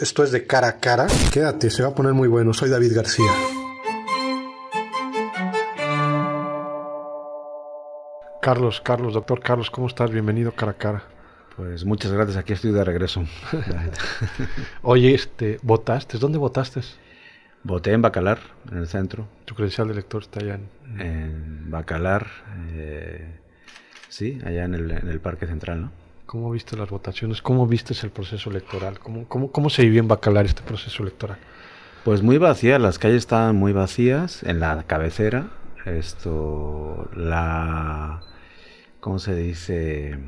Esto es de cara a cara. Quédate, se va a poner muy bueno. Soy David García. Doctor Carlos, ¿cómo estás? Bienvenido cara a cara. Pues muchas gracias, aquí estoy de regreso. Oye, ¿votaste? ¿Dónde votaste? Voté en Bacalar, en el centro. Tu credencial de elector está allá en Bacalar, sí, allá en el Parque Central, ¿no? ¿Cómo viste las votaciones? ¿Cómo viste el proceso electoral? ¿Cómo se vivió en Bacalar este proceso electoral? Pues muy vacía, las calles estaban muy vacías, en la cabecera, ¿cómo se dice?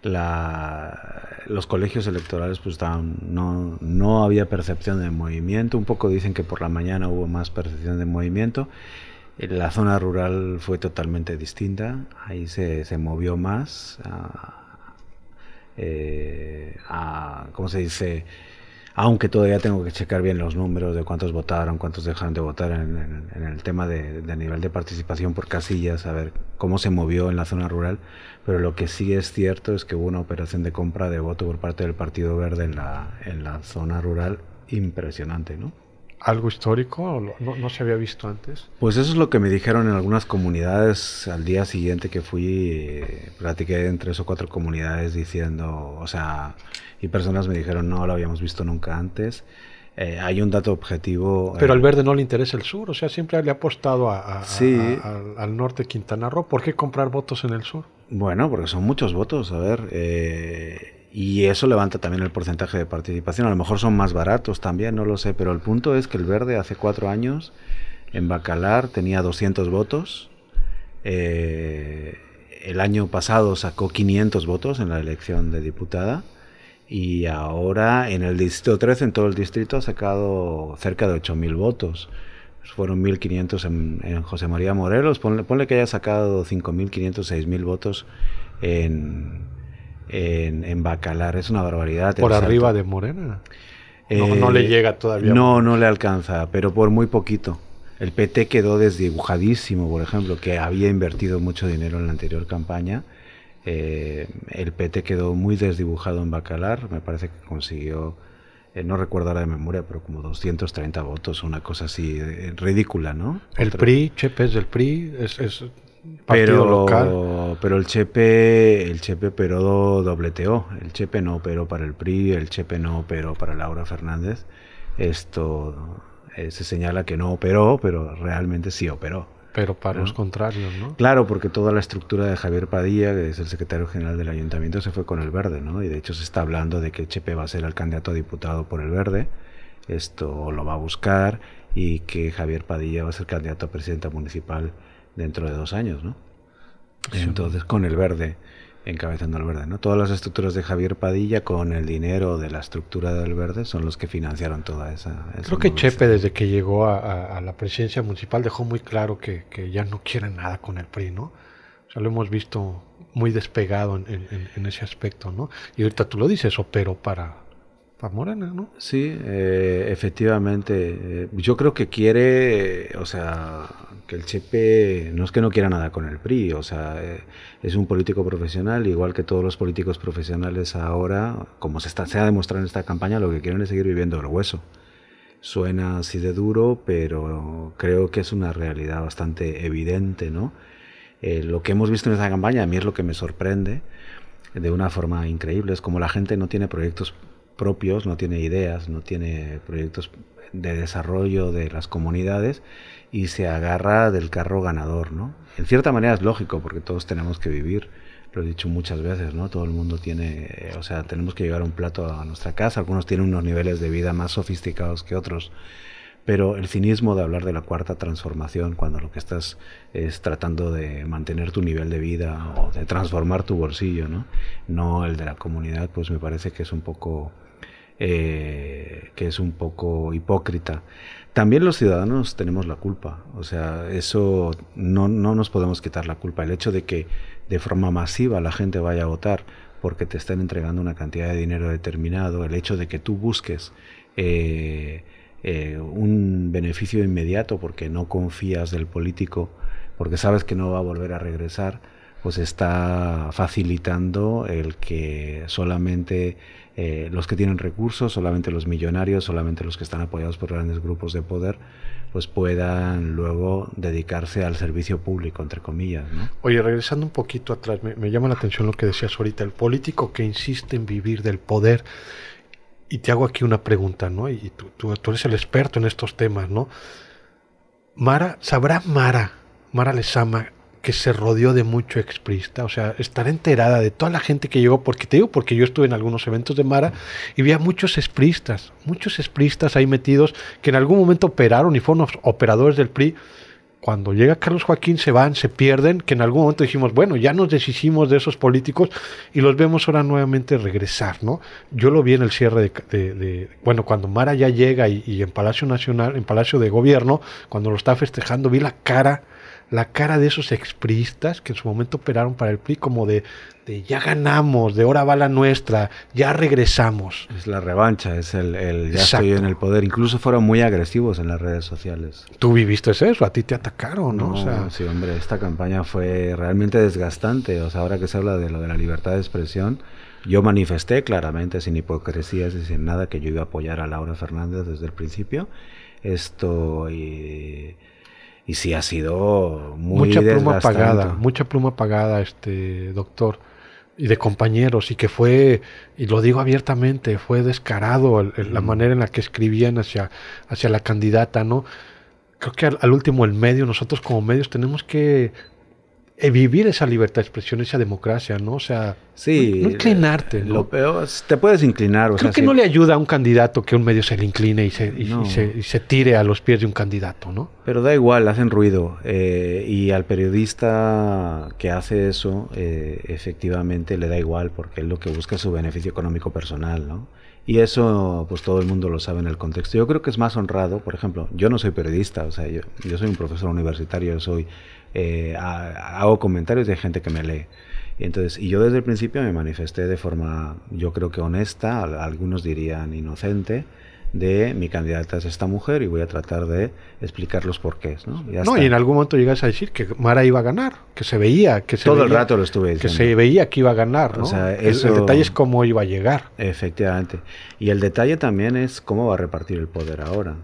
Los colegios electorales pues estaban, no había percepción de movimiento, un poco dicen que por la mañana hubo más percepción de movimiento. La zona rural fue totalmente distinta, ahí se movió más ¿cómo se dice? Aunque todavía tengo que checar bien los números de cuántos votaron, cuántos dejaron de votar en el tema de nivel de participación por casillas, a ver cómo se movió en la zona rural, pero lo que sí es cierto es que hubo una operación de compra de voto por parte del Partido Verde en la zona rural impresionante, ¿no? ¿Algo histórico? ¿No se había visto antes? Pues eso es lo que me dijeron en algunas comunidades. Al día siguiente que fui, platiqué en 3 o 4 comunidades diciendo, y personas me dijeron, no lo habíamos visto nunca antes. Hay un dato objetivo. Pero al Verde no le interesa el sur, siempre le ha apostado sí. al norte de Quintana Roo. ¿Por qué comprar votos en el sur? Bueno, porque son muchos votos, a ver, y eso levanta también el porcentaje de participación. A lo mejor son más baratos también, no lo sé, pero el punto es que el Verde hace 4 años en Bacalar tenía 200 votos. El año pasado sacó 500 votos en la elección de diputada. Y ahora en el distrito 13, en todo el distrito, ha sacado cerca de 8.000 votos. Fueron 1.500 en José María Morelos. Ponle que haya sacado 5.500, 6.000 votos en Bacalar. Es una barbaridad. ¿Por arriba de Morena? No le llega todavía. No le alcanza, pero por muy poquito. El PT quedó desdibujadísimo, por ejemplo, que había invertido mucho dinero en la anterior campaña. El PT quedó muy desdibujado en Bacalar. Me parece que consiguió, no recuerdo ahora de memoria, pero como 230 votos, una cosa así ridícula, ¿no? El PRI, Chepe es del PRI, es partido local. Pero el Chepe dobleteó. El Chepe no operó para el PRI, el Chepe no operó para Laura Fernández. Se señala que no operó, pero realmente sí operó. Pero para los contrarios, ¿no? Claro, porque toda la estructura de Javier Padilla, que es el secretario general del ayuntamiento, se fue con el Verde, ¿no? Y de hecho se está hablando de que Chepe va a ser el candidato a diputado por el Verde, lo va a buscar, y que Javier Padilla va a ser candidato a presidenta municipal dentro de 2 años, ¿no? Sí. Entonces, con el Verde, encabezando al Verde, ¿no? Todas las estructuras de Javier Padilla con el dinero de la estructura del Verde son los que financiaron toda esa Creo que Chepe, desde que llegó a la presidencia municipal, dejó muy claro que ya no quiere nada con el PRI, ¿no? Lo hemos visto muy despegado en ese aspecto, ¿no? Y ahorita tú lo dices, operó para Morena, ¿no? Sí, efectivamente. Yo creo que quiere, que el Chepe no es que no quiera nada con el PRI, es un político profesional, igual que todos los políticos profesionales ahora, como se ha demostrado en esta campaña, lo que quieren es seguir viviendo el hueso. Suena así de duro, pero creo que es una realidad bastante evidente, ¿no? Lo que hemos visto en esta campaña a mí es lo que me sorprende de una forma increíble, es como la gente no tiene proyectos propios, no tiene ideas, no tiene proyectos de desarrollo de las comunidades y se agarra del carro ganador, ¿no? En cierta manera es lógico porque todos tenemos que vivir, lo he dicho muchas veces, ¿no? Todo el mundo tiene, tenemos que llevar un plato a nuestra casa, algunos tienen unos niveles de vida más sofisticados que otros, pero el cinismo de hablar de la cuarta transformación cuando lo que estás es tratando de mantener tu nivel de vida o de transformar tu bolsillo, no el de la comunidad, pues me parece que es un poco hipócrita. También los ciudadanos tenemos la culpa, eso no nos podemos quitar la culpa. El hecho de que de forma masiva la gente vaya a votar porque te están entregando una cantidad de dinero determinado, el hecho de que tú busques un beneficio inmediato porque no confías del político, porque sabes que no va a volver a regresar, pues está facilitando el que solamente los que tienen recursos, solamente los millonarios, solamente los que están apoyados por grandes grupos de poder, pues puedan luego dedicarse al servicio público, entre comillas, ¿no? Oye, regresando un poquito atrás, me llama la atención lo que decías ahorita, el político que insiste en vivir del poder. Y te hago aquí una pregunta, ¿no? Y tú eres el experto en estos temas, ¿no? ¿Sabrá Mara Lezama, que se rodeó de mucho expriista? O sea, estará enterada de toda la gente que llegó, porque te digo, porque yo estuve en algunos eventos de Mara y vi a muchos expristas ahí metidos, que en algún momento operaron y fueron operadores del PRI. Cuando llega Carlos Joaquín se van, se pierden, que en algún momento dijimos, bueno, ya nos deshicimos de esos políticos y los vemos ahora nuevamente regresar, ¿no? Yo lo vi en el cierre bueno, cuando Mara ya llega y en Palacio Nacional, en Palacio de Gobierno, cuando lo está festejando, vi la cara de esos expriistas que en su momento operaron para el PRI como de ya ganamos, de ahora va la nuestra, ya regresamos. Es la revancha, es el ya Exacto. Estoy en el poder. Incluso fueron muy agresivos en las redes sociales. ¿Tú viviste eso? ¿A ti te atacaron, no? O sea, sí, hombre, esta campaña fue realmente desgastante. O sea, ahora que se habla de lo de la libertad de expresión, yo manifesté claramente, sin hipocresías y sin nada, que yo iba a apoyar a Laura Fernández desde el principio. Y sí ha sido muy desgastante. Mucha pluma apagada, doctor, y de compañeros, y que fue, y lo digo abiertamente, fue descarado la manera en la que escribían hacia la candidata, ¿no? Creo que al último el medio, nosotros como medios tenemos que vivir esa libertad de expresión, esa democracia, ¿no? O sea, sí, no inclinarte, ¿no? Lo peor, te puedes inclinar. Creo que no le ayuda a un candidato que un medio se le incline y se tire a los pies de un candidato, ¿no? Pero da igual, hacen ruido. Y al periodista que hace eso, efectivamente le da igual, porque él lo que busca es su beneficio económico personal, ¿no? Y eso, pues todo el mundo lo sabe en el contexto. Yo creo que es más honrado, por ejemplo, yo no soy periodista, o sea, yo soy un profesor universitario, hago comentarios de gente que me lee. Y yo desde el principio me manifesté de forma, yo creo que honesta, algunos dirían inocente, de mi candidata es esta mujer y voy a tratar de explicar los porqués, ¿no? Y en algún momento llegas a decir que Mara iba a ganar, que se veía, todo el rato lo estuve diciendo, que se veía que iba a ganar, ¿no? O sea, el detalle es cómo iba a llegar. Efectivamente. Y el detalle también es cómo va a repartir el poder ahora.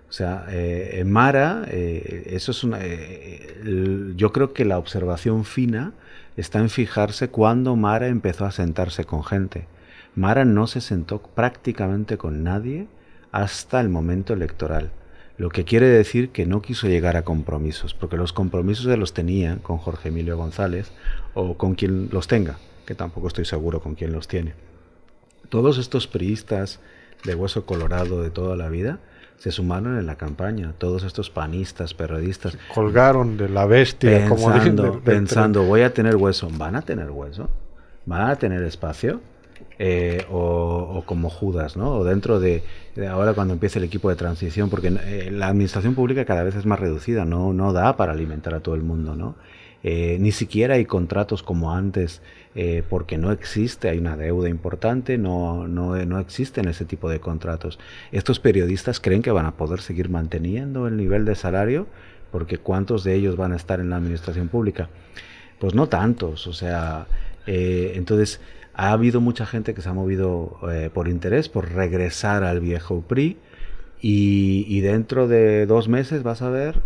O sea, Mara, eso es yo creo que la observación fina está en fijarse cuando Mara empezó a sentarse con gente. Mara no se sentó prácticamente con nadie hasta el momento electoral, lo que quiere decir que no quiso llegar a compromisos, porque los compromisos se los tenía con Jorge Emilio González o con quien los tenga, que tampoco estoy seguro con quién los tiene. Todos estos priistas de hueso colorado de toda la vida se sumaron en la campaña, todos estos panistas, periodistas. Se colgaron de la bestia, pensando, voy a tener hueso. ¿Van a tener hueso? ¿Van a tener espacio? O como Judas, ¿no? O dentro de ahora cuando empiece el equipo de transición, porque la administración pública cada vez es más reducida, no da para alimentar a todo el mundo, ¿no? Ni siquiera hay contratos como antes, porque no existe, hay una deuda importante, no existen ese tipo de contratos. Estos periodistas creen que van a poder seguir manteniendo el nivel de salario, porque ¿cuántos de ellos van a estar en la administración pública? Pues no tantos, o sea, entonces ha habido mucha gente que se ha movido por interés, por regresar al viejo PRI, y dentro de 2 meses vas a ver,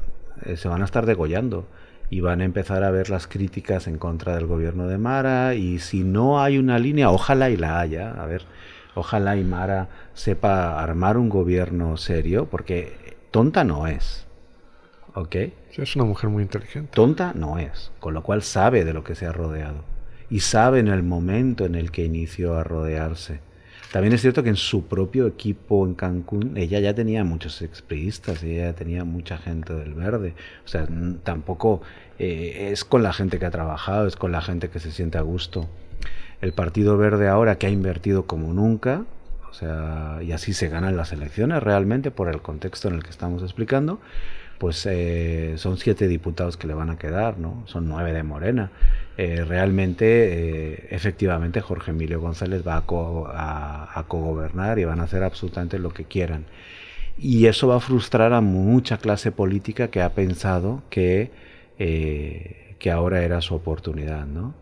se van a estar degollando. Y van a empezar a ver las críticas en contra del gobierno de Mara, y si no hay una línea, ojalá y la haya, a ver, ojalá y Mara sepa armar un gobierno serio, porque tonta no es, ¿ok? Sí, es una mujer muy inteligente. Tonta no es, con lo cual sabe de lo que se ha rodeado, y sabe en el momento en el que inició a rodearse. También es cierto que en su propio equipo en Cancún, ella ya tenía muchos expriistas, ella ya tenía mucha gente del Verde. O sea, tampoco es con la gente que ha trabajado, es con la gente que se siente a gusto. El Partido Verde ahora, que ha invertido como nunca, o sea, y así se ganan las elecciones realmente por el contexto en el que estamos explicando, pues son 7 diputados que le van a quedar, ¿no? Son 9 de Morena. Realmente, efectivamente, Jorge Emilio González va a cogobernar y van a hacer absolutamente lo que quieran. Y eso va a frustrar a mucha clase política que ha pensado que que ahora era su oportunidad, ¿no?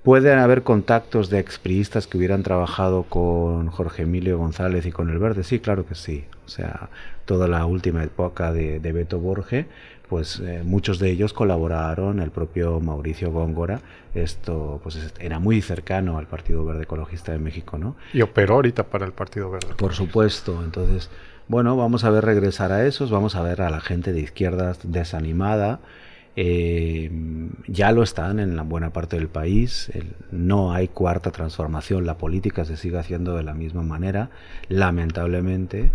¿Pueden haber contactos de expriistas que hubieran trabajado con Jorge Emilio González y con El Verde? Sí, claro que sí. O sea, toda la última época de Beto Borge, pues muchos de ellos colaboraron, el propio Mauricio Góngora, esto pues era muy cercano al Partido Verde Ecologista de México, ¿no? Y operó ahorita para el Partido Verde. Por supuesto, entonces, bueno, vamos a ver regresar a esos, vamos a ver a la gente de izquierdas desanimada. Ya lo están en la buena parte del país. No hay cuarta transformación, la política se sigue haciendo de la misma manera, lamentablemente.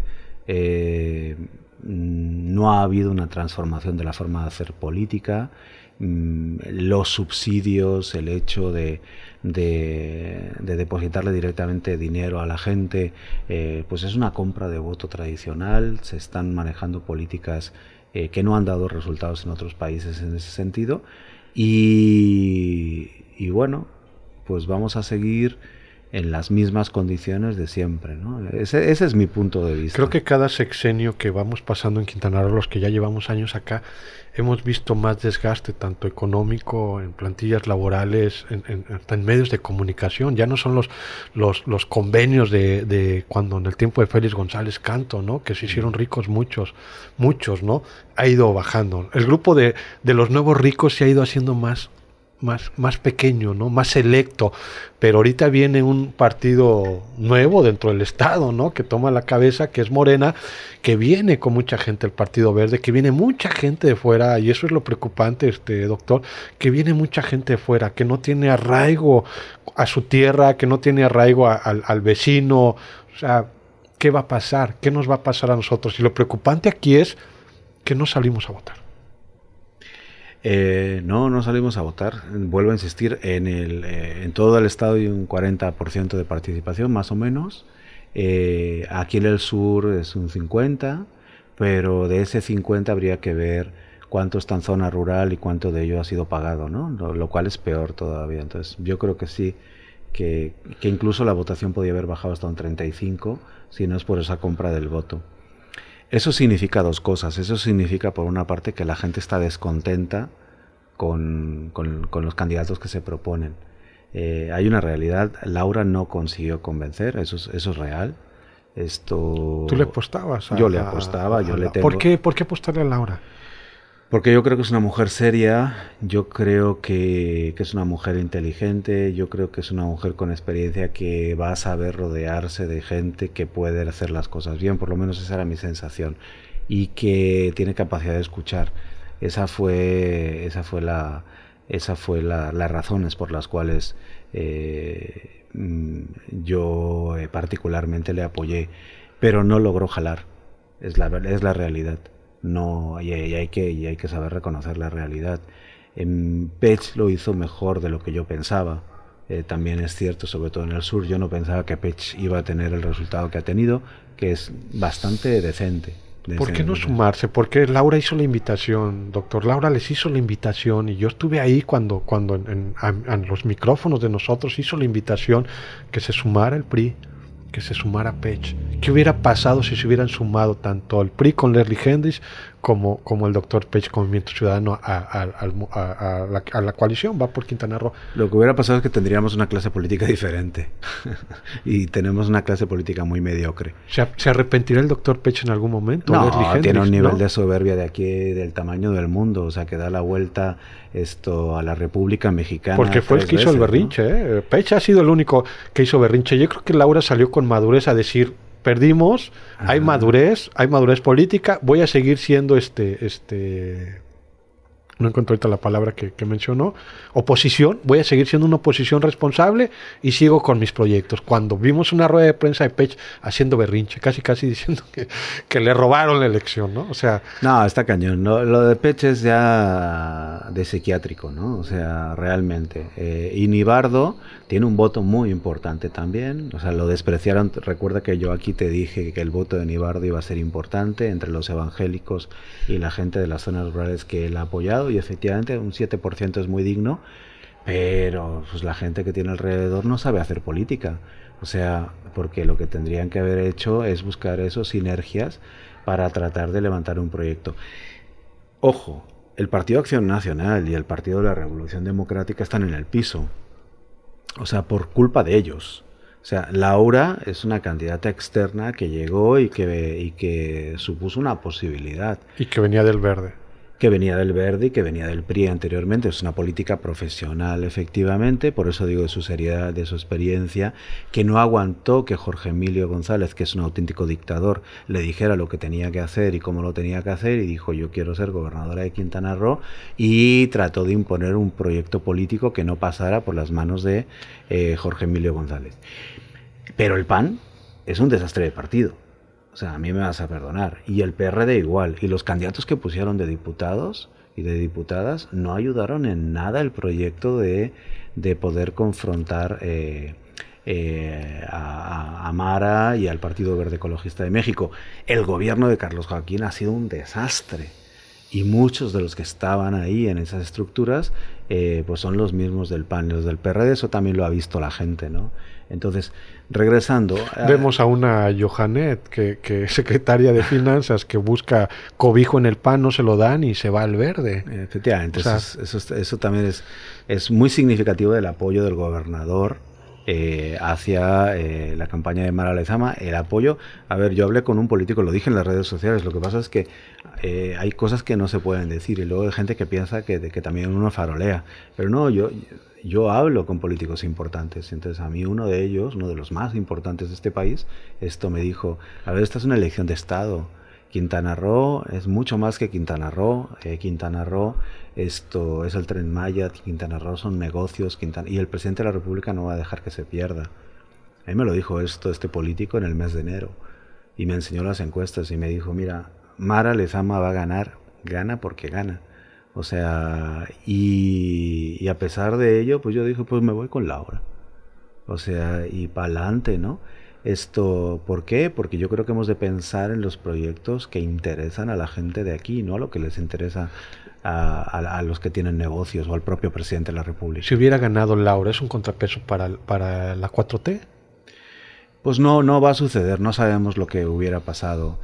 No ha habido una transformación de la forma de hacer política. Los subsidios, el hecho de depositarle directamente dinero a la gente, pues es una compra de voto tradicional. Se están manejando políticas que no han dado resultados en otros países en ese sentido, y bueno, pues vamos a seguir en las mismas condiciones de siempre, ¿no? Ese es mi punto de vista. Creo que cada sexenio que vamos pasando en Quintana Roo, los que ya llevamos años acá, hemos visto más desgaste, tanto económico, en plantillas laborales, hasta en medios de comunicación. Ya no son los convenios de cuando en el tiempo de Félix González Canto, ¿no? Que se hicieron ricos muchos, ¿no? Ha ido bajando. El grupo de los nuevos ricos se ha ido haciendo más pequeño, ¿no? Más selecto, pero ahorita viene un partido nuevo dentro del Estado, ¿no? Que toma la cabeza, que es Morena, que viene con mucha gente, el Partido Verde, que viene mucha gente de fuera, y eso es lo preocupante, doctor, que viene mucha gente de fuera, que no tiene arraigo a su tierra, que no tiene arraigo al vecino. O sea, ¿qué va a pasar? ¿Qué nos va a pasar a nosotros? Y lo preocupante aquí es que no salimos a votar. No salimos a votar. Vuelvo a insistir, en todo el estado hay un 40% de participación, más o menos. Aquí en el sur es un 50%, pero de ese 50% habría que ver cuánto está en zona rural y cuánto de ello ha sido pagado, ¿no? Lo cual es peor todavía. Entonces yo creo que sí, que incluso la votación podría haber bajado hasta un 35%, si no es por esa compra del voto. Eso significa dos cosas. Eso significa, por una parte, que la gente está descontenta con los candidatos que se proponen. Hay una realidad. Laura no consiguió convencer, eso es real. ¿Tú le apostabas? Yo le apostaba, yo le tengo... ¿Por qué apostarle a Laura? Porque yo creo que es una mujer seria, yo creo que es una mujer inteligente, yo creo que es una mujer con experiencia que va a saber rodearse de gente que puede hacer las cosas bien, por lo menos esa era mi sensación, y que tiene capacidad de escuchar. Esas fue las razones por las cuales yo particularmente le apoyé, pero no logró jalar, es la realidad. No, y hay que saber reconocer la realidad. Pech lo hizo mejor de lo que yo pensaba. También es cierto, sobre todo en el sur, yo no pensaba que Pech iba a tener el resultado que ha tenido, que es bastante decente. ¿Por qué no sumarse? Porque Laura hizo la invitación, doctor. Laura les hizo la invitación y yo estuve ahí cuando en los micrófonos de nosotros hizo la invitación que se sumara el PRI, que se sumara Pech. ¿Qué hubiera pasado si se hubieran sumado tanto el PRI con Leslie Hendrix como el doctor Pech con Movimiento Ciudadano a la coalición? Va por Quintana Roo. Lo que hubiera pasado es que tendríamos una clase política diferente y tenemos una clase política muy mediocre. ¿Se arrepentirá el doctor Pech en algún momento? No, tiene un nivel de soberbia de aquí, del tamaño del mundo, o sea, que da la vuelta a la República Mexicana. Porque fue el que hizo el berrinche, ¿no? Pech ha sido el único que hizo berrinche. Yo creo que Laura salió con madurez a decir: perdimos, hay madurez política, voy a seguir siendo no encuentro ahorita la palabra que mencionó, oposición, voy a seguir siendo una oposición responsable y sigo con mis proyectos. Cuando vimos una rueda de prensa de Pech haciendo berrinche, casi diciendo que le robaron la elección, ¿no? O sea... No, está cañón, ¿no? Lo de Pech es ya de psiquiátrico, ¿no? O sea, realmente. Y Nivardo tiene un voto muy importante también, o sea, lo despreciaron. Recuerda que yo aquí te dije que el voto de Nivardo iba a ser importante entre los evangélicos y la gente de las zonas rurales que él ha apoyado, y efectivamente un 7% es muy digno, pero pues la gente que tiene alrededor no sabe hacer política, o sea, porque lo que tendrían que haber hecho es buscar esos sinergias para tratar de levantar un proyecto. Ojo, el Partido Acción Nacional y el Partido de la Revolución Democrática están en el piso. O sea, por culpa de ellos. O sea, Laura es una candidata externa que llegó y que supuso una posibilidad. Y que venía del Verde. Que venía del Verde y que venía del PRI anteriormente. Es una política profesional, efectivamente, por eso digo de su seriedad, de su experiencia, que no aguantó que Jorge Emilio González, que es un auténtico dictador, le dijera lo que tenía que hacer y cómo lo tenía que hacer, y dijo: yo quiero ser gobernadora de Quintana Roo, y trató de imponer un proyecto político que no pasara por las manos de Jorge Emilio González. Pero el PAN es un desastre de partido. O sea, a mí me vas a perdonar. Y el PRD igual. Y los candidatos que pusieron de diputados y de diputadas no ayudaron en nada el proyecto de poder confrontar a Mara y al Partido Verde Ecologista de México. El gobierno de Carlos Joaquín ha sido un desastre. Y muchos de los que estaban ahí en esas estructuras pues son los mismos del PAN y los del PRD. Eso también lo ha visto la gente, ¿no? Entonces, regresando... Vemos a una Johanet, que es secretaria de Finanzas, que busca cobijo en el PAN, no se lo dan y se va al Verde. Efectivamente, o sea, eso también es muy significativo del apoyo del gobernador hacia la campaña de Mara Lezama. El apoyo, a ver, yo hablé con un político, lo dije en las redes sociales, lo que pasa es que hay cosas que no se pueden decir, y luego hay gente que piensa que también uno farolea, pero no, yo hablo con políticos importantes. Entonces a mí uno de ellos, uno de los más importantes de este país, esto me dijo: a ver, esta es una elección de Estado, Quintana Roo es mucho más que Quintana Roo. Quintana Roo, esto es el Tren Maya, Quintana Roo son negocios, y el presidente de la República no va a dejar que se pierda. A mí me lo dijo este político en el mes de enero, y me enseñó las encuestas y me dijo: mira, Mara Lezama va a ganar, gana porque gana. O sea, y a pesar de ello, pues yo dije: pues me voy con Laura. O sea, y para adelante, ¿no? ¿Por qué? Porque yo creo que hemos de pensar en los proyectos que interesan a la gente de aquí, no a lo que les interesa a los que tienen negocios o al propio presidente de la República. Si hubiera ganado Laura, ¿es un contrapeso para la 4T? Pues no va a suceder, no sabemos lo que hubiera pasado.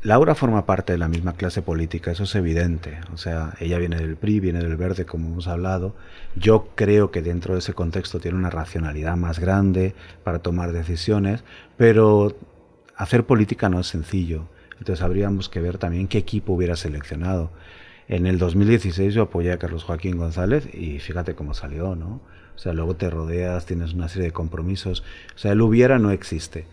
Laura forma parte de la misma clase política, eso es evidente. O sea, ella viene del PRI, viene del Verde, como hemos hablado. Yo creo que dentro de ese contexto tiene una racionalidad más grande para tomar decisiones, pero hacer política no es sencillo. Entonces habríamos que ver también qué equipo hubiera seleccionado. En el 2016 yo apoyé a Carlos Joaquín González y fíjate cómo salió, ¿no? O sea, luego te rodeas, tienes una serie de compromisos. O sea, el hubiera no existe.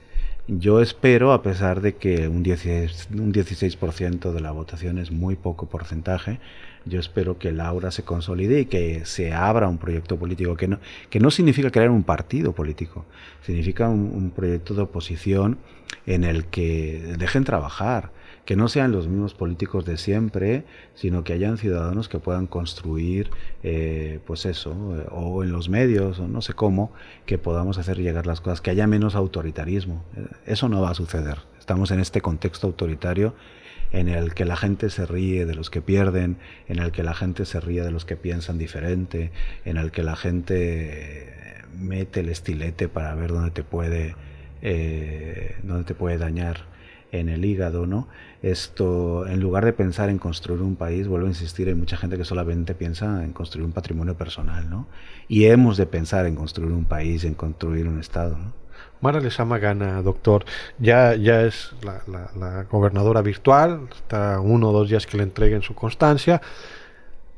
Yo espero, a pesar de que un 16% de la votación es muy poco porcentaje, yo espero que Laura se consolide y que se abra un proyecto político que no significa crear un partido político, significa un proyecto de oposición en el que dejen trabajar, que no sean los mismos políticos de siempre, sino que hayan ciudadanos que puedan construir, pues eso, o en los medios, o no sé cómo, que podamos hacer llegar las cosas, que haya menos autoritarismo. Eso no va a suceder. Estamos en este contexto autoritario en el que la gente se ríe de los que pierden, en el que la gente se ríe de los que piensan diferente, en el que la gente mete el estilete para ver dónde te puede dañar en el hígado, ¿no? Esto, en lugar de pensar en construir un país, vuelvo a insistir, hay mucha gente que solamente piensa en construir un patrimonio personal, ¿no? Y hemos de pensar en construir un país, en construir un Estado, ¿no? Mara Lezama gana, doctor. Ya es la gobernadora virtual, está 1 o 2 días que le entreguen su constancia.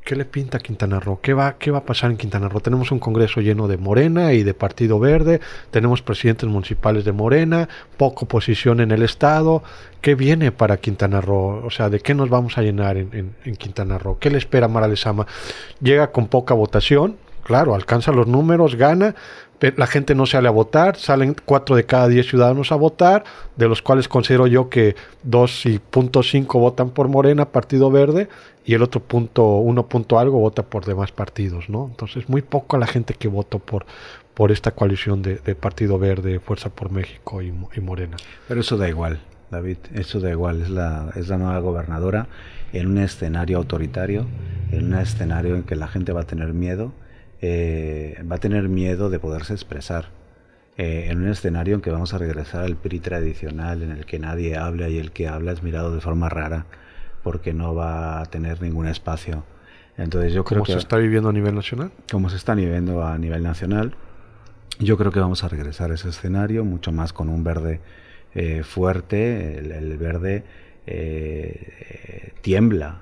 ¿Qué le pinta a Quintana Roo? ¿Qué va a pasar en Quintana Roo? Tenemos un Congreso lleno de Morena y de Partido Verde, tenemos presidentes municipales de Morena, poca oposición en el Estado. ¿Qué viene para Quintana Roo? O sea, ¿de qué nos vamos a llenar en Quintana Roo? ¿Qué le espera a Mara Lezama? Llega con poca votación, claro, alcanza los números, gana, pero la gente no sale a votar, salen 4 de cada 10 ciudadanos a votar, de los cuales considero yo que 2.5 votan por Morena, Partido Verde, y el otro 1 algo vota por demás partidos, ¿no? Entonces muy poco a la gente que votó por esta coalición de Partido Verde, Fuerza por México y Morena. Pero eso da igual, David, eso da igual, es la nueva gobernadora en un escenario autoritario, en un escenario en que la gente va a tener miedo, de poderse expresar, en un escenario en que vamos a regresar al PRI tradicional, en el que nadie habla y el que habla es mirado de forma rara. porque no va a tener ningún espacio. Entonces yo creo ¿Cómo que, se está viviendo a nivel nacional? como se está viviendo a nivel nacional, yo creo que vamos a regresar a ese escenario, mucho más con un verde fuerte. El verde tiembla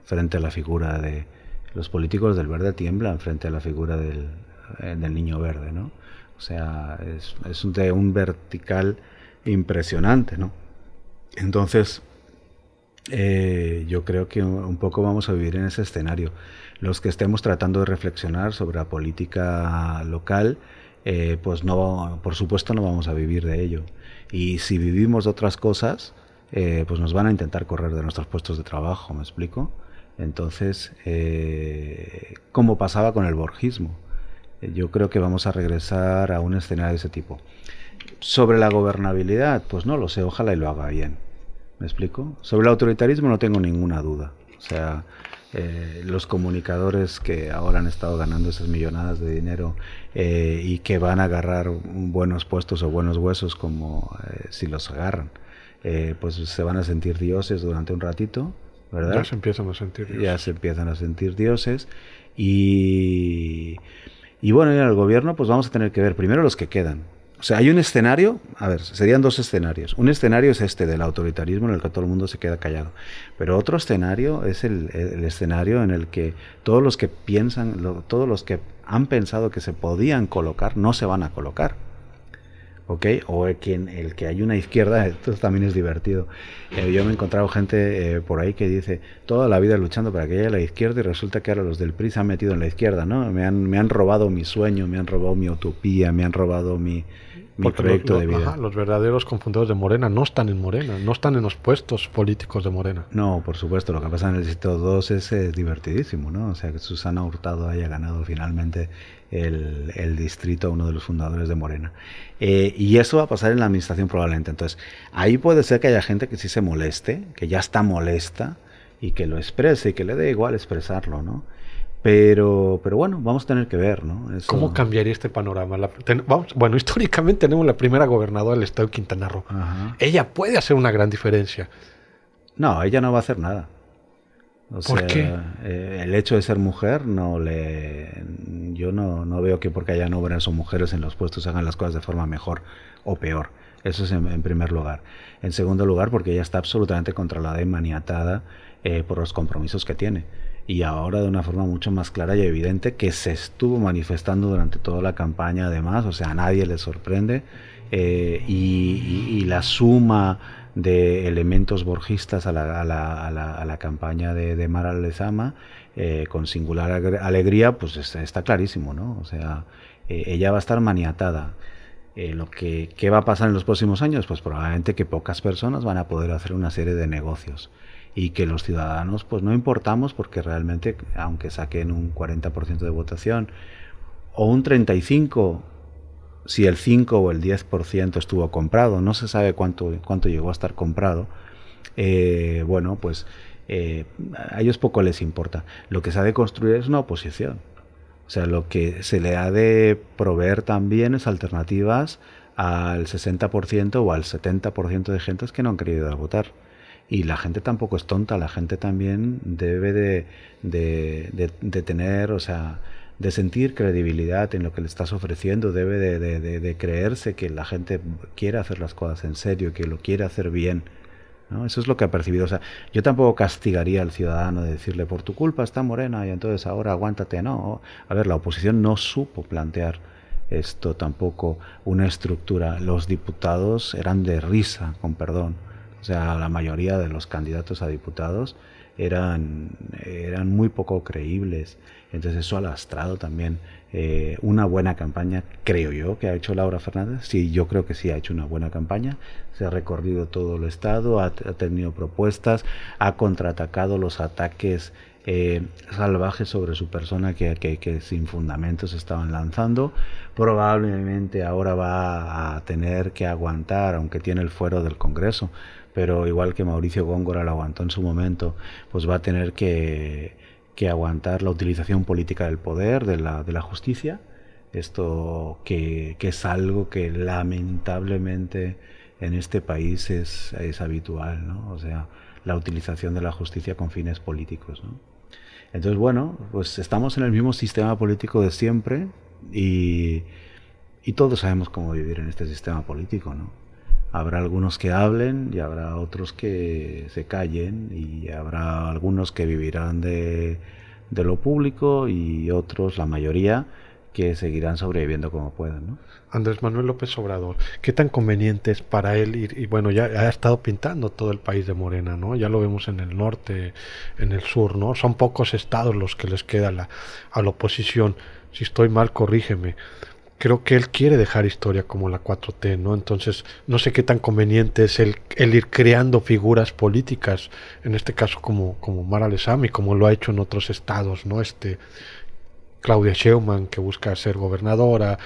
frente a la figura de... Los políticos del verde tiemblan frente a la figura del niño verde, ¿no? O sea, es de un vertical impresionante, ¿no? Entonces, yo creo que un poco vamos a vivir en ese escenario. Los que estemos tratando de reflexionar sobre la política local, pues no, por supuesto no vamos a vivir de ello. Y si vivimos de otras cosas, pues nos van a intentar correr de nuestros puestos de trabajo, ¿me explico? Entonces, como pasaba con el borgismo, yo creo que vamos a regresar a un escenario de ese tipo. Sobre la gobernabilidad, pues no lo sé, ojalá y lo haga bien. ¿Me explico? Sobre el autoritarismo no tengo ninguna duda. O sea, los comunicadores que ahora han estado ganando esas millonadas de dinero y que van a agarrar buenos puestos o buenos huesos, como si los agarran, pues se van a sentir dioses durante un ratito, ¿verdad? Ya se empiezan a sentir dioses. Ya se empiezan a sentir dioses. Y bueno, en el gobierno pues vamos a tener que ver primero los que quedan. O sea, hay un escenario, a ver, serían dos escenarios. Un escenario es este del autoritarismo en el que todo el mundo se queda callado. Pero otro escenario es el escenario en el que todos los que piensan, todos los que han pensado que se podían colocar, no se van a colocar. ¿Ok? O el que hay una izquierda, esto también es divertido. Yo me he encontrado gente por ahí que dice, toda la vida luchando para que haya la izquierda y resulta que ahora los del PRI se han metido en la izquierda, ¿no? Me han robado mi sueño, me han robado mi utopía, me han robado mi proyecto de vida. Los verdaderos confundidores de Morena no están en Morena, no están en los puestos políticos de Morena. No, por supuesto, lo que pasa en el distrito 2 es divertidísimo, ¿no? O sea, que Susana Hurtado haya ganado finalmente el distrito, uno de los fundadores de Morena. Y eso va a pasar en la administración probablemente. Entonces, ahí puede ser que haya gente que sí se moleste, que ya está molesta y que lo exprese y que le dé igual expresarlo, ¿no? Pero bueno, vamos a tener que ver, ¿no? Eso... ¿Cómo cambiaría este panorama? Bueno, históricamente tenemos la primera gobernadora del estado de Quintana Roo. Ajá. Ella puede hacer una gran diferencia. No, ella no va a hacer nada. ¿Por qué? El hecho de ser mujer yo no veo que porque hayan hombres o mujeres en los puestos hagan las cosas de forma mejor o peor. Eso es en primer lugar. En segundo lugar, porque ella está absolutamente controlada y maniatada por los compromisos que tiene. Y ahora de una forma mucho más clara y evidente, que se estuvo manifestando durante toda la campaña además, o sea, a nadie le sorprende, y la suma de elementos borgistas a la campaña de Mara Lezama, con singular alegría, pues está clarísimo, ¿no? O sea, ella va a estar maniatada. ¿Qué va a pasar en los próximos años? Pues probablemente que pocas personas van a poder hacer una serie de negocios y que los ciudadanos pues no importamos, porque realmente aunque saquen un 40% de votación o un 35%, si el 5 o el 10% estuvo comprado, no se sabe cuánto llegó a estar comprado, bueno, pues a ellos poco les importa. Lo que se ha de construir es una oposición. O sea, lo que se le ha de proveer también es alternativas al 60% o al 70% de gentes que no han querido ir a votar. Y la gente tampoco es tonta, la gente también debe de tener, o sea, de sentir credibilidad en lo que le estás ofreciendo, debe de creerse que la gente quiere hacer las cosas en serio, que lo quiere hacer bien, ¿no? Eso es lo que ha percibido. O sea, yo tampoco castigaría al ciudadano de decirle, por tu culpa está Morena y entonces ahora aguántate. No, a ver, la oposición no supo plantear esto tampoco, una estructura. Los diputados eran de risa, con perdón. O sea, la mayoría de los candidatos a diputados eran muy poco creíbles. Entonces eso ha lastrado también una buena campaña, creo yo, que ha hecho Laura Fernández. Sí, yo creo que sí ha hecho una buena campaña. Se ha recorrido todo el estado, ha tenido propuestas, ha contraatacado los ataques salvajes sobre su persona que sin fundamentos estaban lanzando. Probablemente ahora va a tener que aguantar, aunque tiene el fuero del Congreso, pero igual que Mauricio Góngora lo aguantó en su momento, pues va a tener que aguantar la utilización política del poder, de la justicia. Esto que es algo que lamentablemente en este país es habitual, ¿no? O sea, la utilización de la justicia con fines políticos, ¿no? Entonces, bueno, pues estamos en el mismo sistema político de siempre y todos sabemos cómo vivir en este sistema político, ¿no? Habrá algunos que hablen y habrá otros que se callen y habrá algunos que vivirán de lo público y otros, la mayoría, que seguirán sobreviviendo como puedan, ¿no? Andrés Manuel López Obrador, ¿qué tan conveniente es para él ir? Y bueno, ya ha estado pintando todo el país de Morena, ¿no? Ya lo vemos en el norte, en el sur, ¿no? Son pocos estados los que les queda a la oposición. Si estoy mal, corrígeme. Creo que él quiere dejar historia como la 4T, ¿no? Entonces, no sé qué tan conveniente es el ir creando figuras políticas, en este caso como Mara Lezama, y como lo ha hecho en otros estados, ¿no? Claudia Sheinbaum, que busca ser gobernadora,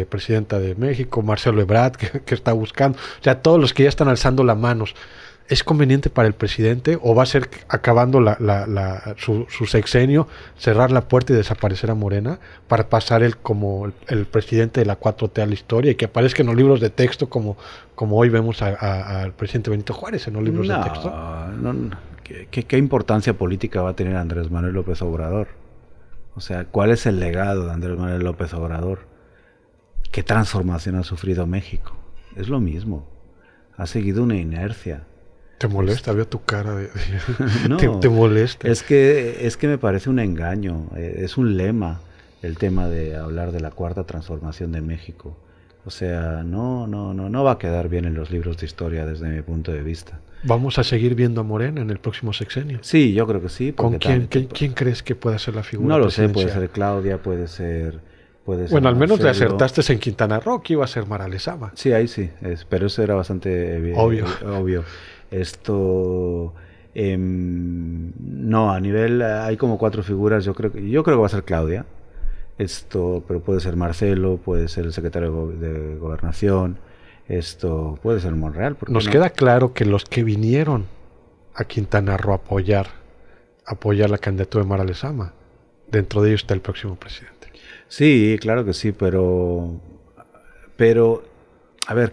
presidenta de México, Marcelo Ebrard, que está buscando, o sea, todos los que ya están alzando las manos. ¿Es conveniente para el presidente o va a ser, acabando su sexenio, cerrar la puerta y desaparecer a Morena para pasar él como el presidente de la 4T a la historia y que aparezca en los libros de texto como hoy vemos al presidente Benito Juárez en los libros de texto? No, ¿qué importancia política va a tener Andrés Manuel López Obrador? O sea, ¿cuál es el legado de Andrés Manuel López Obrador? ¿Qué transformación ha sufrido México? Es lo mismo. Ha seguido una inercia. ¿Te molesta? Veo tu cara de... No, ¿Te molesta? Es que me parece un engaño. Es un lema el tema de hablar de la cuarta transformación de México. O sea, no va a quedar bien en los libros de historia desde mi punto de vista. ¿Vamos a seguir viendo a Morena en el próximo sexenio? Sí, yo creo que sí. ¿Con quién crees que pueda ser la figura? No lo sé, puede ser Claudia, puede ser bueno, al menos le acertaste en Quintana Roo, que iba a ser Mara Lezama. Sí, ahí sí, pero eso era bastante obvio. No, a nivel, hay como 4 figuras, yo creo que va a ser Claudia, pero puede ser Marcelo, puede ser el secretario de Gobernación, puede ser Monreal. Nos queda claro que los que vinieron a Quintana Roo a apoyar la candidatura de Mara Lezama, dentro de ellos está el próximo presidente. Sí, claro que sí, pero a ver,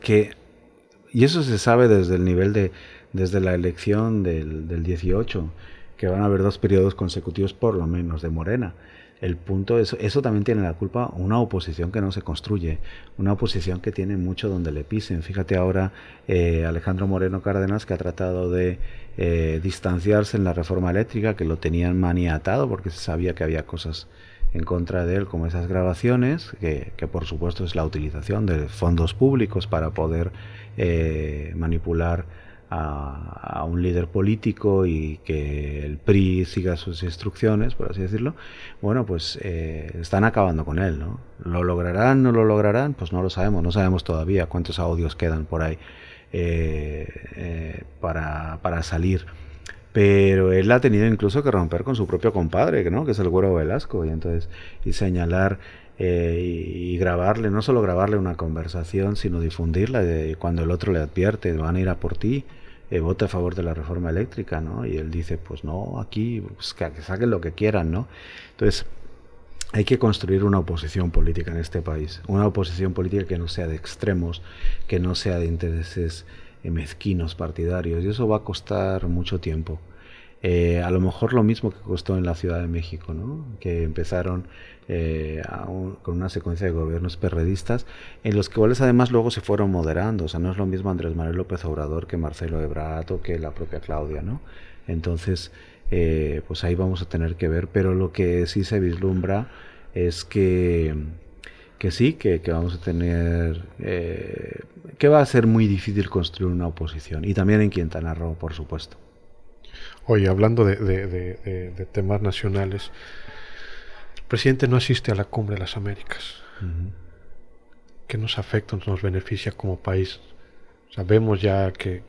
y eso se sabe desde el nivel desde la elección del 18, que van a haber 2 periodos consecutivos por lo menos de Morena. El punto es, eso también tiene la culpa una oposición que no se construye, una oposición que tiene mucho donde le pisen. Fíjate ahora Alejandro Moreno Cárdenas, que ha tratado de distanciarse en la reforma eléctrica, que lo tenían maniatado porque se sabía que había cosas en contra de él, como esas grabaciones, que por supuesto es la utilización de fondos públicos para poder manipular a un líder político y que el PRI siga sus instrucciones, por así decirlo. Bueno, pues están acabando con él, ¿no? ¿Lo lograrán, no lo lograrán? Pues no lo sabemos, no sabemos todavía cuántos audios quedan por ahí para salir. Pero él ha tenido incluso que romper con su propio compadre, ¿no? Que es el Güero Velasco, y señalar y grabarle, no solo grabarle una conversación, sino difundirla, cuando el otro le advierte, van a ir a por ti, vota a favor de la reforma eléctrica, ¿no? Y él dice, pues no, aquí, pues que saquen lo que quieran, ¿no? Entonces, hay que construir una oposición política en este país, una oposición política que no sea de extremos, que no sea de intereses mezquinos partidarios, y eso va a costar mucho tiempo. A lo mejor lo mismo que costó en la Ciudad de México, ¿no? Que empezaron con una secuencia de gobiernos perredistas, en los cuales además luego se fueron moderando. O sea, no es lo mismo Andrés Manuel López Obrador que Marcelo Ebrard o que la propia Claudia, ¿no? Entonces, pues ahí vamos a tener que ver, pero lo que sí se vislumbra es que sí, que vamos a tener, que va a ser muy difícil construir una oposición, y también en Quintana Roo, por supuesto. Oye, hablando de temas nacionales, el presidente no asiste a la Cumbre de las Américas. ¿Qué nos afecta, nos beneficia como país? Sabemos ya que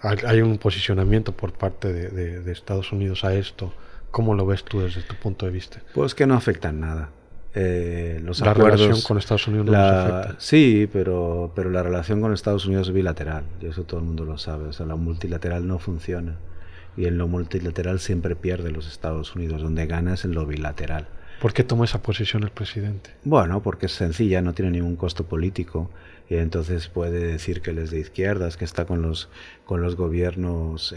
hay un posicionamiento por parte de Estados Unidos a esto. ¿Cómo lo ves tú desde tu punto de vista? Pues que no afecta en nada. La relación con Estados Unidos no nos afecta. Sí, pero la relación con Estados Unidos es bilateral, y eso todo el mundo lo sabe. O sea, la multilateral no funciona, y en lo multilateral siempre pierde los Estados Unidos. Donde gana es en lo bilateral. ¿Por qué toma esa posición el presidente? Bueno, porque es sencilla, no tiene ningún costo político y entonces puede decir que él es de izquierdas, que está con los gobiernos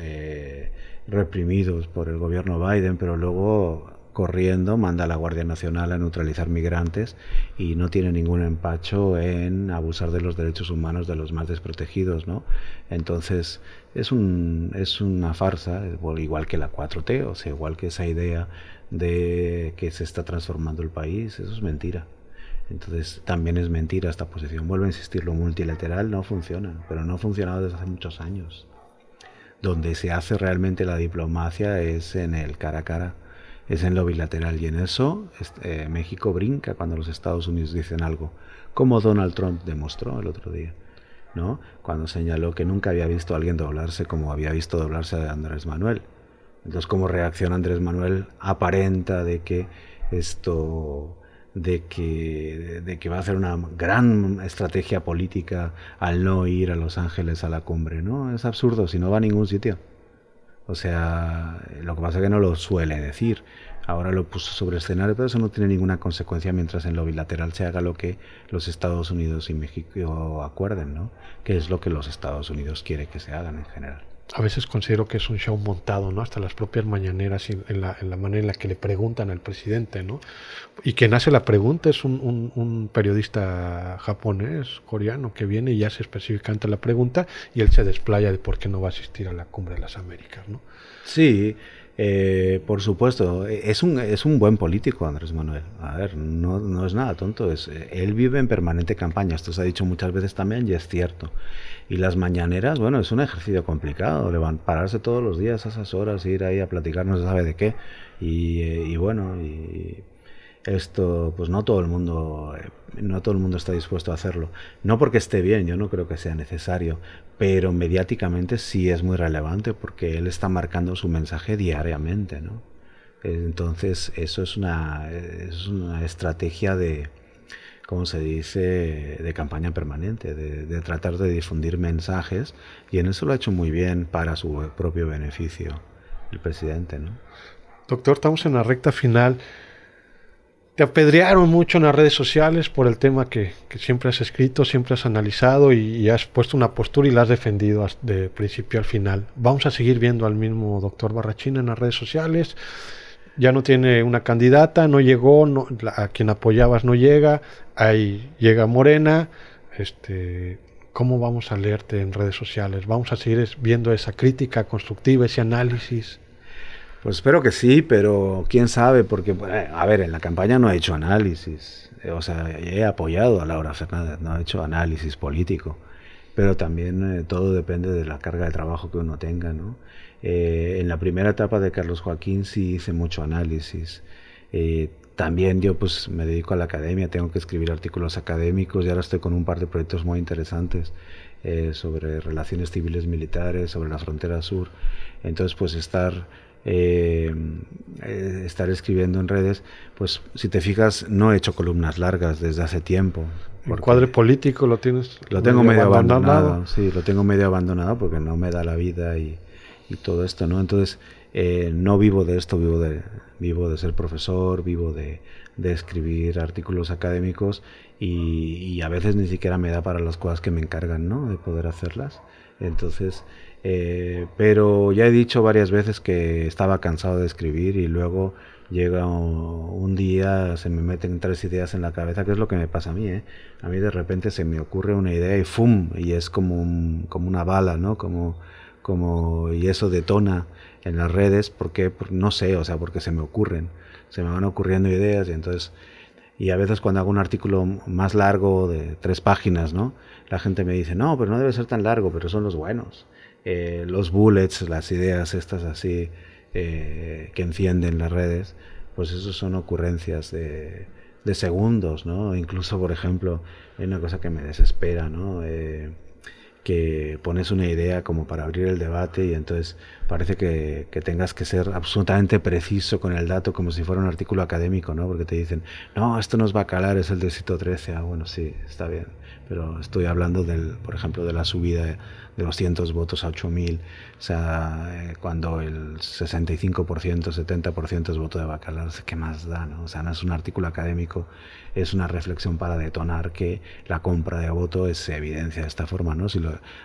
reprimidos por el gobierno Biden, pero luego corriendo manda a la Guardia Nacional a neutralizar migrantes y no tiene ningún empacho en abusar de los derechos humanos de los más desprotegidos, ¿no? Entonces es una farsa, igual que la 4T, o sea, igual que esa idea de que se está transformando el país, eso es mentira. Entonces también es mentira esta posición. Vuelvo a insistir, lo multilateral no funciona, pero no ha funcionado desde hace muchos años. Donde se hace realmente la diplomacia es en el cara a cara, es en lo bilateral, y en eso México brinca cuando los Estados Unidos dicen algo, como Donald Trump demostró el otro día, ¿no? Cuando señaló que nunca había visto a alguien doblarse como había visto doblarse a Andrés Manuel. Entonces, como reacción Andrés Manuel aparenta de que esto, de que va a hacer una gran estrategia política al no ir a Los Ángeles a la cumbre, ¿no? Es absurdo, si no va a ningún sitio. O sea, lo que pasa es que no lo suele decir. Ahora lo puso sobre el escenario, pero eso no tiene ninguna consecuencia mientras en lo bilateral se haga lo que los Estados Unidos y México acuerden, ¿no? Que es lo que los Estados Unidos quiere que se hagan en general. A veces considero que es un show montado, ¿no? Hasta las propias mañaneras y en la manera en la que le preguntan al presidente, ¿no? Y quien hace la pregunta es un periodista japonés, coreano, que viene y hace específicamente la pregunta y él se desplaya de por qué no va a asistir a la Cumbre de las Américas, ¿no? Sí, por supuesto, es un buen político Andrés Manuel. A ver, no es nada tonto, él vive en permanente campaña, esto se ha dicho muchas veces también y es cierto. Y las mañaneras, bueno, es un ejercicio complicado, pararse todos los días a esas horas, ir ahí a platicar no se sabe de qué. Y bueno, y esto, pues no todo el mundo está dispuesto a hacerlo. No porque esté bien, yo no creo que sea necesario, pero mediáticamente sí es muy relevante porque él está marcando su mensaje diariamente, ¿no? Entonces eso es una estrategia de, ¿cómo se dice?, de campaña permanente, de tratar de difundir mensajes, y en eso lo ha hecho muy bien para su propio beneficio el presidente, ¿no? Doctor, estamos en la recta final. Te apedrearon mucho en las redes sociales por el tema que siempre has escrito, siempre has analizado y has puesto una postura y la has defendido de principio al final. Vamos a seguir viendo al mismo doctor Barrachina en las redes sociales. Ya no tiene una candidata, no llegó, a quien apoyabas no llega, ahí llega Morena. ¿Cómo vamos a leerte en redes sociales? ¿Vamos a seguir viendo esa crítica constructiva, ese análisis? Pues espero que sí, pero quién sabe, porque, a ver, en la campaña no he hecho análisis, o sea, he apoyado a Laura Fernández, no he hecho análisis político, pero también todo depende de la carga de trabajo que uno tenga, ¿no? En la primera etapa de Carlos Joaquín sí hice mucho análisis. También yo pues me dedico a la academia, tengo que escribir artículos académicos y ahora estoy con un par de proyectos muy interesantes sobre relaciones civiles militares, sobre la frontera sur. Entonces pues estar escribiendo en redes, pues si te fijas no he hecho columnas largas desde hace tiempo. ¿El cuadro político lo tienes? Lo tengo medio abandonado, sí, lo tengo medio abandonado porque no me da la vida y todo esto, ¿no? Entonces no vivo de esto, vivo de ser profesor, vivo de escribir artículos académicos y a veces ni siquiera me da para las cosas que me encargan, ¿no? De poder hacerlas. Entonces pero ya he dicho varias veces que estaba cansado de escribir y luego llega un día, se me meten 3 ideas en la cabeza, que es lo que me pasa a mí, ¿eh? A mí de repente se me ocurre una idea y ¡fum! Y es como una bala, ¿no? Y eso detona en las redes, porque no sé, o sea, porque se me van ocurriendo ideas y entonces... Y a veces cuando hago un artículo más largo de 3 páginas, ¿no? La gente me dice, no, pero no debe ser tan largo, pero son los buenos. Los bullets, las ideas estas así que encienden las redes, pues eso son ocurrencias de segundos, ¿no? Incluso, por ejemplo, hay una cosa que me desespera, ¿no? Que pones una idea como para abrir el debate y entonces parece que tengas que ser absolutamente preciso con el dato como si fuera un artículo académico, ¿no? Porque te dicen, no, esto nos va a calar, es el distrito 13, bueno, sí, está bien. pero estoy hablando, por ejemplo, de la subida de 200 votos a 8.000, o sea, cuando el 65%, 70% es voto de Bacalar, ¿qué más da, no? O sea, no es un artículo académico, es una reflexión para detonar que la compra de voto se evidencia de esta forma, ¿no?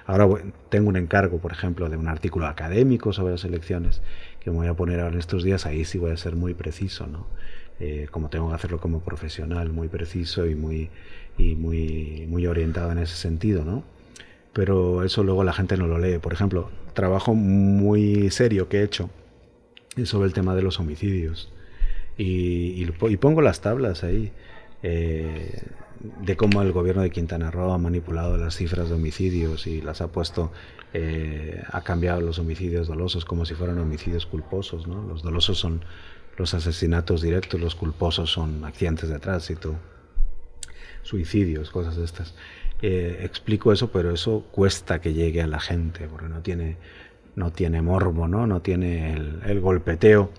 Ahora tengo un encargo, por ejemplo, de un artículo académico sobre las elecciones que me voy a poner ahora en estos días, ahí sí voy a ser muy preciso, ¿no? Como tengo que hacerlo como profesional, muy preciso y muy orientado en ese sentido, ¿no? Pero eso luego la gente no lo lee. Por ejemplo, trabajo muy serio que he hecho es sobre el tema de los homicidios y pongo las tablas ahí de cómo el gobierno de Quintana Roo ha manipulado las cifras de homicidios y las ha puesto, ha cambiado los homicidios dolosos como si fueran homicidios culposos, ¿no? Los dolosos son los asesinatos directos, los culposos son accidentes de tránsito, suicidios, cosas de estas. Explico eso, pero eso cuesta que llegue a la gente, porque no tiene morbo, no tiene el golpeteo.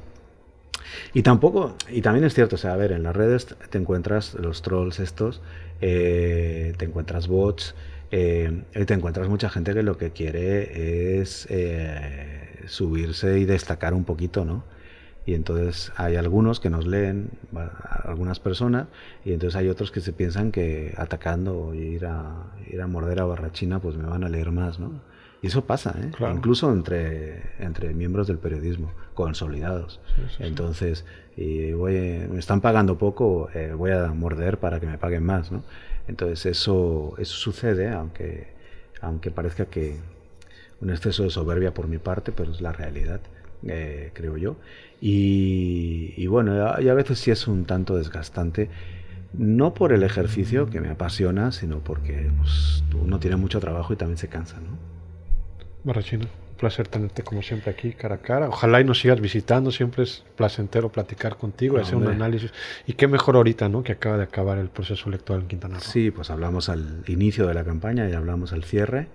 Y también es cierto, o sea, a ver, en las redes te encuentras los trolls estos, te encuentras bots, te encuentras mucha gente que lo que quiere es subirse y destacar un poquito, ¿no? Y entonces hay algunos que nos leen, algunas personas, y entonces hay otros que se piensan que atacando o ir a morder a Barrachina pues me van a leer más, ¿no? Y eso pasa, ¿eh? Claro. Incluso entre miembros del periodismo, consolidados. Sí. Entonces, me están pagando poco, voy a morder para que me paguen más, ¿no? Entonces eso sucede, aunque parezca que un exceso de soberbia por mi parte, pero es la realidad, creo yo. Y bueno, y a veces sí es un tanto desgastante, no por el ejercicio que me apasiona, sino porque pues, uno tiene mucho trabajo y también se cansa, ¿no? Barrachina, un placer tenerte como siempre aquí, cara a cara. Ojalá y nos sigas visitando, siempre es placentero platicar contigo y hacer un análisis. Y qué mejor ahorita, ¿no? Que acaba de acabar el proceso electoral en Quintana Roo. Sí, pues hablamos al inicio de la campaña y hablamos al cierre.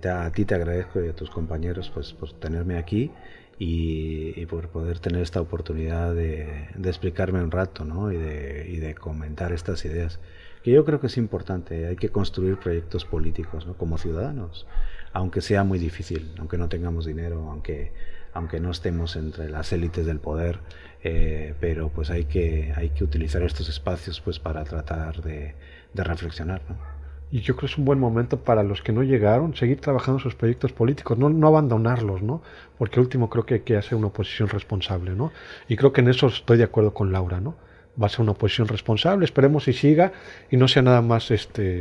A ti te agradezco y a tus compañeros pues por tenerme aquí y por poder tener esta oportunidad de explicarme un rato, ¿no? y de comentar estas ideas. Que yo creo que es importante, hay que construir proyectos políticos, ¿no? Como ciudadanos, aunque sea muy difícil, aunque no tengamos dinero, aunque no estemos entre las élites del poder, pero pues hay que utilizar estos espacios pues para tratar de reflexionar, ¿no? Y yo creo que es un buen momento para los que no llegaron, seguir trabajando sus proyectos políticos, no abandonarlos, ¿no? Porque último creo que hay que hacer una oposición responsable, ¿no? Y creo que en eso estoy de acuerdo con Laura, ¿no? Va a ser una oposición responsable, esperemos y siga y no sea nada más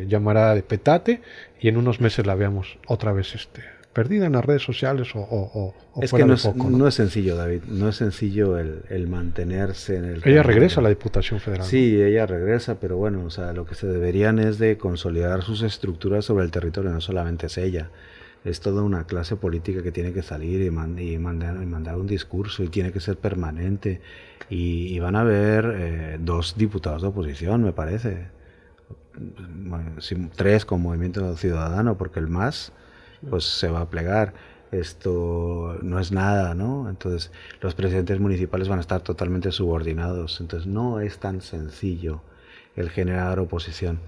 llamarada de petate y en unos meses la veamos otra vez perdida en las redes sociales o es fuera que no de foco, ¿no? No es sencillo, David, no es sencillo el mantenerse en el... Ella regresa a la Diputación Federal. Sí, ¿no? Ella regresa, pero bueno, o sea, lo que se deberían es de consolidar sus estructuras sobre el territorio, no solamente es ella. Es toda una clase política que tiene que salir y mandar un discurso y tiene que ser permanente. Y van a haber 2 diputados de oposición, me parece. 3 con Movimiento Ciudadano, porque el MAS pues se va a plegar. Esto no es nada, ¿no? Entonces los presidentes municipales van a estar totalmente subordinados. Entonces no es tan sencillo el generar oposición.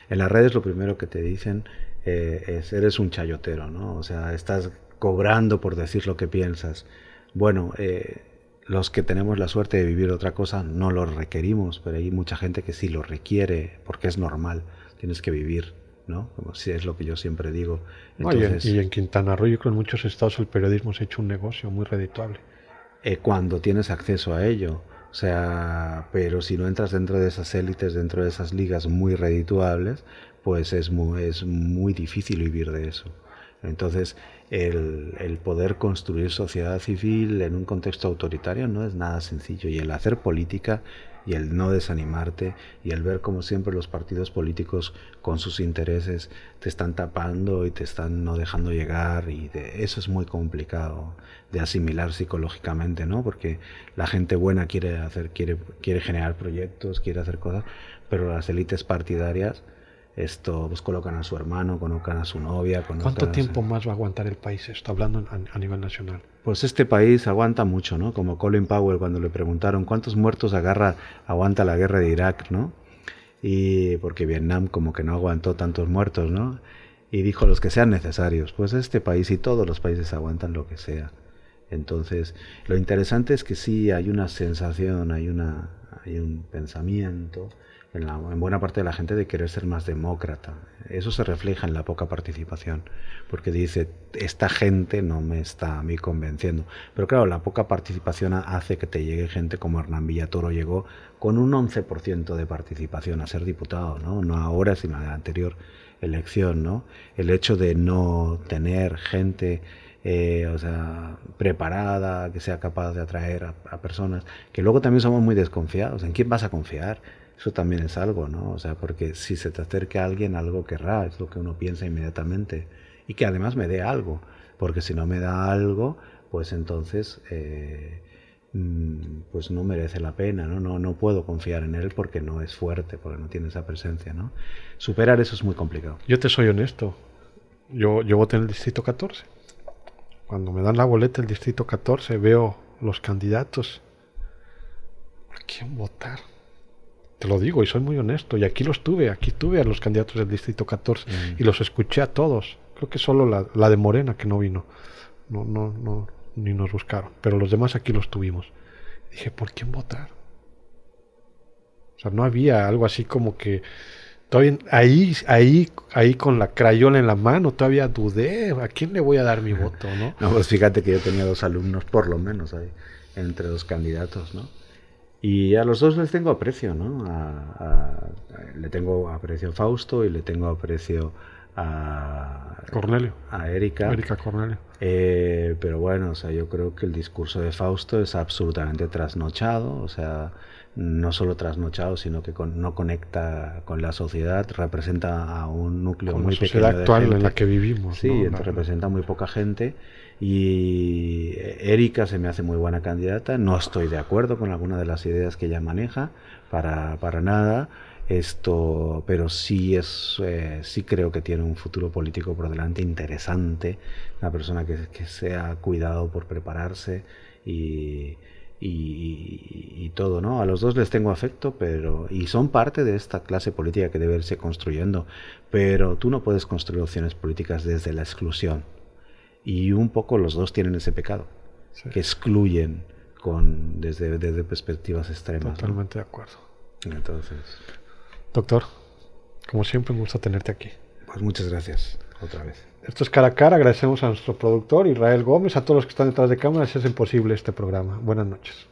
En las redes lo primero que te dicen eres un chayotero, ¿no? O sea, estás cobrando por decir lo que piensas. Bueno, los que tenemos la suerte de vivir otra cosa no lo requerimos, pero hay mucha gente que sí lo requiere porque es normal, tienes que vivir, ¿no? Como si es lo que yo siempre digo. Entonces, y en Quintana Roo, yo creo que en muchos estados el periodismo se ha hecho un negocio muy redituable. Cuando tienes acceso a ello. O sea, pero si no entras dentro de esas élites, dentro de esas ligas muy redituables, pues es muy difícil vivir de eso. Entonces, el poder construir sociedad civil en un contexto autoritario no es nada sencillo. Y el hacer política y el no desanimarte y el ver como siempre los partidos políticos con sus intereses te están tapando y te están no dejando llegar, y eso es muy complicado de asimilar psicológicamente, ¿no? Porque la gente buena quiere generar proyectos, quiere hacer cosas, pero las élites partidarias pues colocan a su hermano, colocan a su novia. ¿Cuánto tiempo más va a aguantar el país esto, hablando a nivel nacional? Pues este país aguanta mucho, ¿no? Como Colin Powell cuando le preguntaron cuántos muertos aguanta la guerra de Irak, ¿no? y porque Vietnam como que no aguantó tantos muertos, ¿no? Y dijo los que sean necesarios. Pues este país y todos los países aguantan lo que sea. Entonces, lo interesante es que sí hay una sensación, hay un pensamiento en buena parte de la gente de querer ser más demócrata. Eso se refleja en la poca participación, porque dice, esta gente no me está a mí convenciendo. Pero claro, la poca participación hace que te llegue gente como Hernán Villatoro llegó con un 11% de participación a ser diputado, ¿no? No ahora, sino en la anterior elección, ¿no? El hecho de no tener gente preparada, que sea capaz de atraer a personas, que luego también somos muy desconfiados. ¿En quién vas a confiar? Eso también es algo, ¿no? O sea, porque si se te acerca alguien, algo querrá, es lo que uno piensa inmediatamente. Y que además me dé algo, porque si no me da algo, pues entonces pues no merece la pena, ¿no? No puedo confiar en él porque no es fuerte, porque no tiene esa presencia, ¿no? Superar eso es muy complicado. Yo te soy honesto, yo voté en el Distrito 14. Cuando me dan la boleta del Distrito 14 veo los candidatos. ¿A quién votar? Te lo digo y soy muy honesto. Y aquí tuve a los candidatos del Distrito 14 y los escuché a todos. Creo que solo la de Morena que no vino. No, ni nos buscaron. Pero los demás aquí los tuvimos. Dije, ¿por quién votar? O sea, no había algo así como que... Todavía ahí con la crayola en la mano todavía dudé a quién le voy a dar mi voto, ¿no? No, pues fíjate que yo tenía 2 alumnos por lo menos ahí, entre 2 candidatos, ¿no? Y a los 2 les tengo aprecio, ¿no? Le tengo aprecio a Fausto y le tengo aprecio a Cornelio. A Erika Cornelio. Pero bueno, o sea, yo creo que el discurso de Fausto es absolutamente trasnochado, o sea, no solo trasnochado, sino que no conecta con la sociedad, representa a un núcleo muy pequeño de gente. La sociedad actual en la que vivimos. Sí, ¿no? Representa muy poca gente. Y Erika se me hace muy buena candidata. No estoy de acuerdo con alguna de las ideas que ella maneja, para nada. Pero sí sí creo que tiene un futuro político por delante interesante. Una persona que se ha cuidado por prepararse y todo, ¿no? A los 2 les tengo afecto, y son parte de esta clase política que debe irse construyendo, pero tú no puedes construir opciones políticas desde la exclusión, y un poco los 2 tienen ese pecado, sí, que excluyen desde perspectivas extremas. Totalmente, ¿no? De acuerdo. Entonces, doctor, como siempre, un gusto tenerte aquí. Pues muchas gracias otra vez. Esto es Cara a Cara. Agradecemos a nuestro productor Israel Gómez, a todos los que están detrás de cámaras y hacen posible este programa. Buenas noches.